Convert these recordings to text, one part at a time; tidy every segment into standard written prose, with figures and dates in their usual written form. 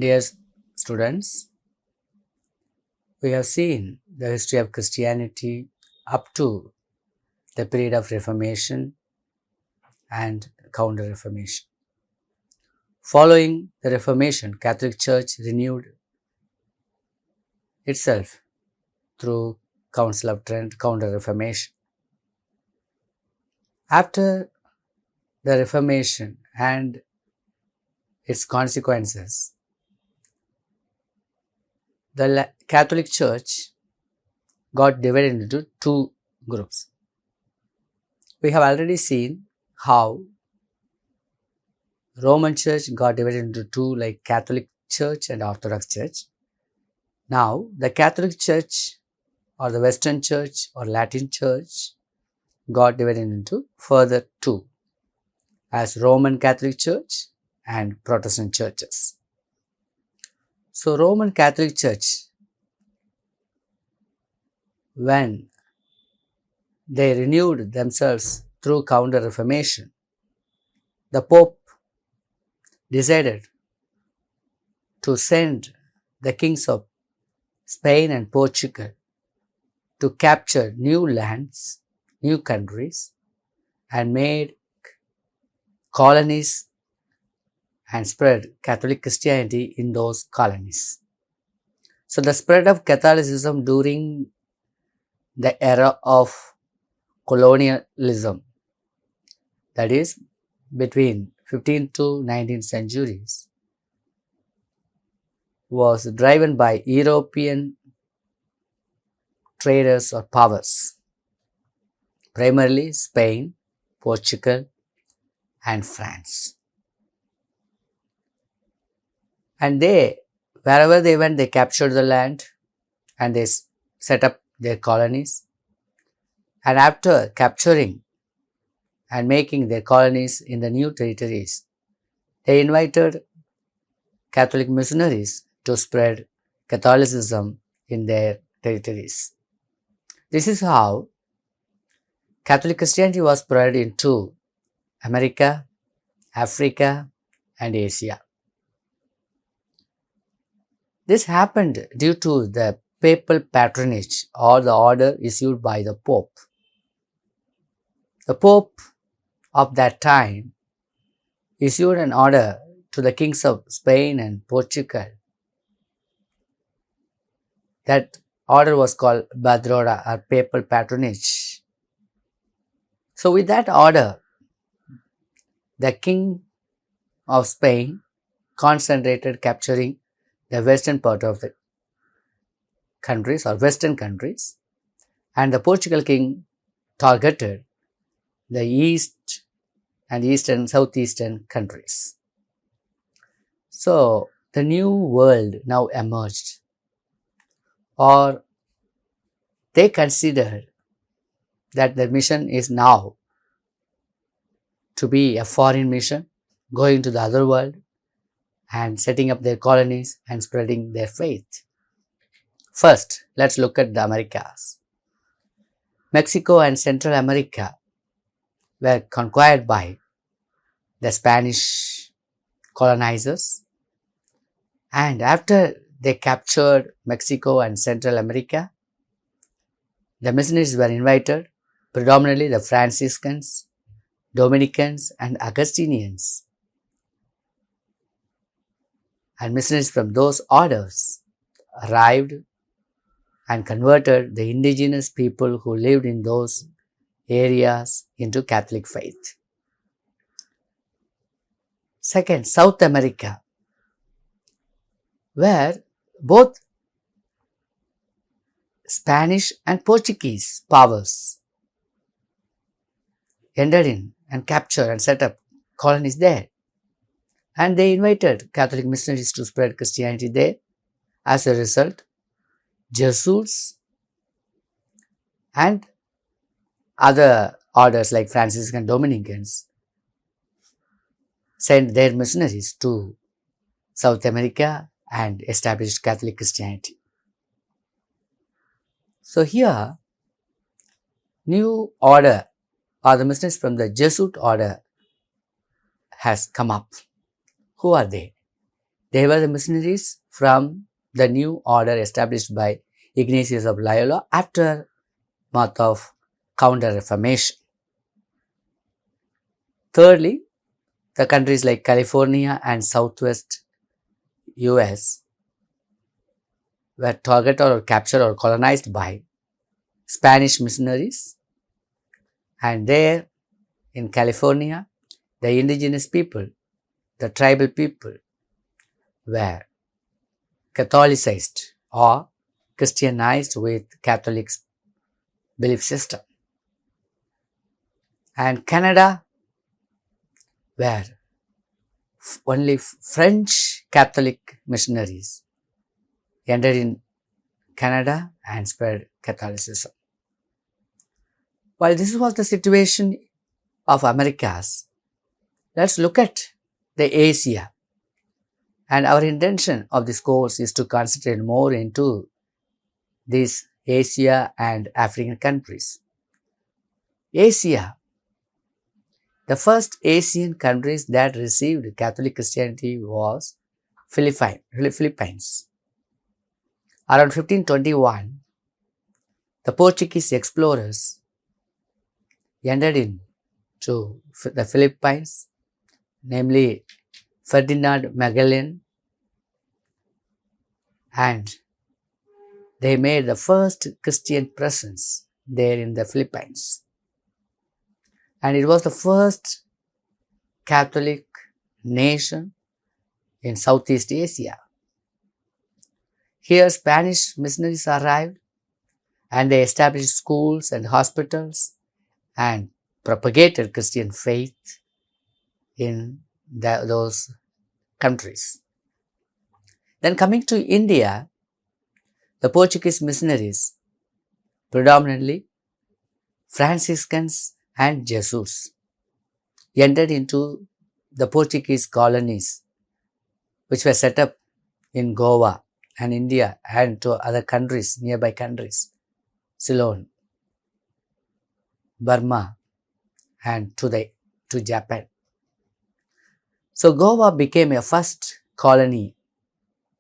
Dear students, we have seen the history of Christianity up to the period of Reformation and Counter Reformation. Following the Reformation, Catholic Church renewed itself through Council of Trent, Counter Reformation. After the Reformation and its consequences, the Catholic Church got divided into two groups. We have already seen how Roman Church got divided into two, like Catholic Church and Orthodox Church. Now, the Catholic Church or the Western Church or Latin Church got divided into further two, as Roman Catholic Church and Protestant churches. So, Roman Catholic Church, when they renewed themselves through Counter Reformation, the Pope decided to send the kings of Spain and Portugal to capture new lands, new countries, and made colonies and spread Catholic Christianity in those colonies. So the spread of Catholicism during the era of colonialism, that is between 15th to 19th centuries, was driven by European traders or powers, primarily Spain, Portugal, and France. And wherever they went, they captured the land and they set up their colonies. And after capturing and making their colonies in the new territories, they invited Catholic missionaries to spread Catholicism in their territories. This is how Catholic Christianity was spread into America, Africa, and Asia. This happened due to the papal patronage or the order issued by the Pope. The Pope of that time issued an order to the kings of Spain and Portugal. That order was called Badroda or papal patronage. So with that order, the king of Spain concentrated capturing the western part of the countries or western countries, and the Portugal king targeted the east and eastern, southeastern countries. So the new world now emerged, or they considered that their mission is now to be a foreign mission, going to the other world and setting up their colonies and spreading their faith. First, let's look at the Americas. Mexico and Central America were conquered by the Spanish colonizers, and after they captured Mexico and Central America, the missionaries were invited, predominantly the Franciscans, Dominicans, and Augustinians. And missionaries from those orders arrived and converted the indigenous people who lived in those areas into Catholic faith. Second, South America, where both Spanish and Portuguese powers entered in and captured and set up colonies there. And they invited Catholic missionaries to spread Christianity there. As a result, Jesuits and other orders like Franciscan Dominicans sent their missionaries to South America and established Catholic Christianity. So here, new order or the missionaries from the Jesuit order has come up. Who are they? They were the missionaries from the new order established by Ignatius of Loyola after month of Counter-Reformation. Thirdly, the countries like California and Southwest US were targeted or captured or colonized by Spanish missionaries, and there in California, the indigenous people, the tribal people were Catholicized or Christianized with Catholic belief system. And Canada, where only French Catholic missionaries entered in Canada and spread Catholicism. While this was the situation of Americas, let's look at the Asia. And our intention of this course is to concentrate more into these Asia and African countries. Asia. The first Asian countries that received Catholic Christianity was Philippines. Around 1521, the Portuguese explorers entered into the Philippines, namely Ferdinand Magellan, and they made the first Christian presence there in the Philippines. And it was the first Catholic nation in Southeast Asia. Here Spanish missionaries arrived and they established schools and hospitals and propagated Christian faith in those countries. Then coming to India, the Portuguese missionaries, predominantly Franciscans and Jesuits, entered into the Portuguese colonies which were set up in Goa and India and to other countries, nearby countries, Ceylon, Burma and to Japan. So Goa became a first colony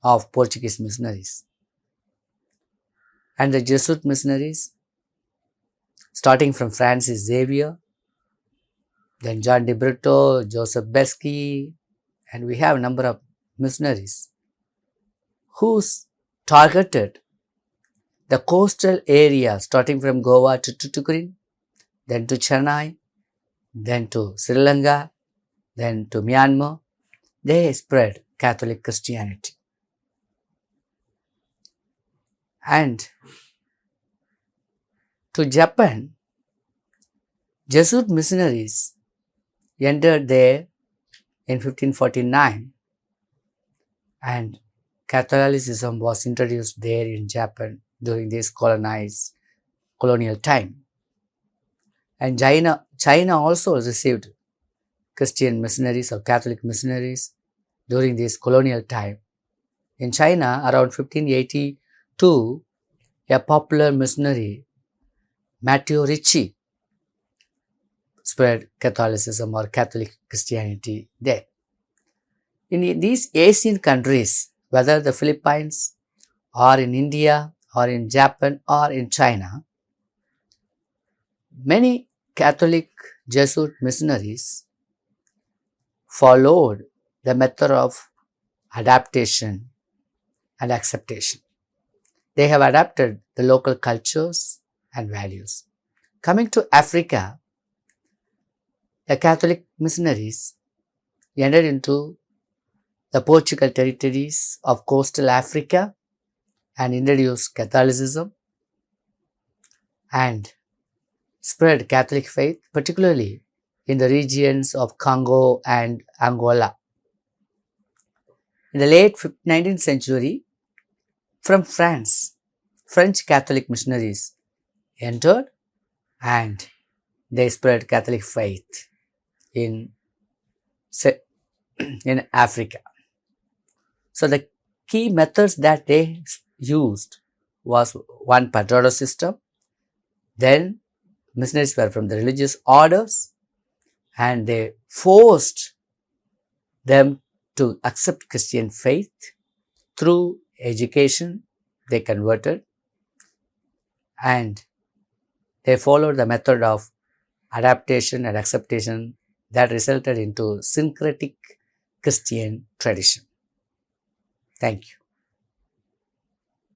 of Portuguese missionaries. And the Jesuit missionaries, starting from Francis Xavier, then John de Brito, Joseph Besky, and we have a number of missionaries who targeted the coastal area starting from Goa to Tuticorin, then to Chennai, then to Sri Lanka, then to Myanmar. They spread Catholic Christianity. And to Japan, Jesuit missionaries entered there in 1549 and Catholicism was introduced there in Japan during this colonial time. And China also received Christian missionaries or Catholic missionaries during this colonial time. In China, around 1582, a popular missionary, Matthew Ricci, spread Catholicism or Catholic Christianity there. In these Asian countries, whether the Philippines or in India or in Japan or in China, many Catholic Jesuit missionaries followed the method of adaptation and acceptation. They have adapted the local cultures and values. Coming to Africa, the Catholic missionaries entered into the Portugal territories of coastal Africa and introduced Catholicism and spread Catholic faith, particularly in the regions of Congo and Angola. In the late 19th century, from France, French Catholic missionaries entered and they spread Catholic faith in Africa. So the key methods that they used was one, patrono system, then missionaries were from the religious orders and they forced them to accept Christian faith. Through education, they converted and they followed the method of adaptation and acceptation that resulted into syncretic Christian tradition. Thank you.